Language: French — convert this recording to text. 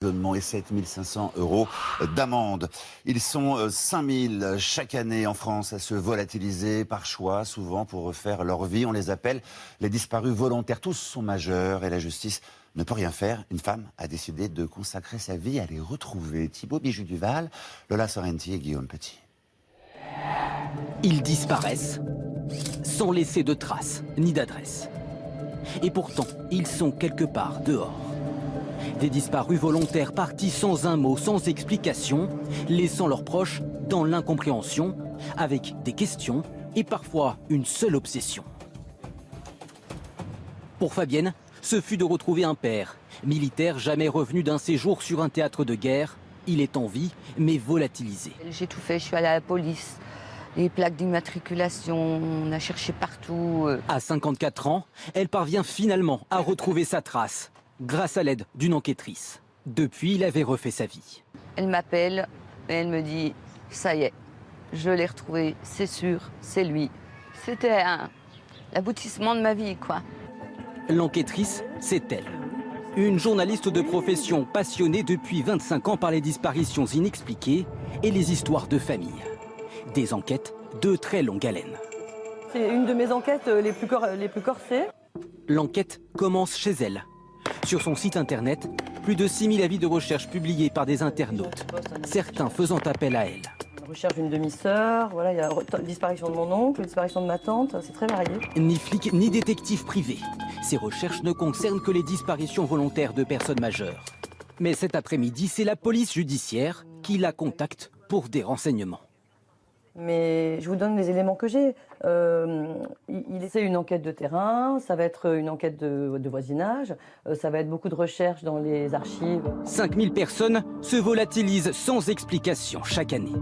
Et 7 500 € d'amende. Ils sont 5 000 chaque année en France à se volatiliser par choix, souvent pour refaire leur vie. On les appelle les disparus volontaires. Tous sont majeurs et la justice ne peut rien faire. Une femme a décidé de consacrer sa vie à les retrouver. Thibaut Bijoux-Duval, Lola Sorrenti et Guillaume Petit. Ils disparaissent sans laisser de traces ni d'adresse. Et pourtant, ils sont quelque part dehors. Des disparus volontaires partis sans un mot, sans explication, laissant leurs proches dans l'incompréhension, avec des questions et parfois une seule obsession. Pour Fabienne, ce fut de retrouver un père, militaire jamais revenu d'un séjour sur un théâtre de guerre. Il est en vie, mais volatilisé. J'ai tout fait, je suis allée à la police, les plaques d'immatriculation, on a cherché partout. À 54 ans, elle parvient finalement à retrouver sa trace, grâce à l'aide d'une enquêtrice. Depuis, il avait refait sa vie. Elle m'appelle et elle me dit « ça y est, je l'ai retrouvé, c'est sûr, c'est lui ». C'était l'aboutissement de ma vie, quoi. L'enquêtrice, c'est elle. Une journaliste de profession passionnée depuis 25 ans par les disparitions inexpliquées et les histoires de famille. Des enquêtes de très longue haleine. C'est une de mes enquêtes les plus corsées. L'enquête commence chez elle. Sur son site internet, plus de 6 000 avis de recherche publiés par des internautes, certains faisant appel à elle. Je recherche une demi-sœur, voilà, il y a disparition de mon oncle, disparition de ma tante, c'est très varié. Ni flic ni détective privé. Ces recherches ne concernent que les disparitions volontaires de personnes majeures. Mais cet après-midi, c'est la police judiciaire qui la contacte pour des renseignements. Mais je vous donne les éléments que j'ai. C'est une enquête de terrain, ça va être une enquête de voisinage, ça va être beaucoup de recherches dans les archives. 5000 personnes se volatilisent sans explication chaque année.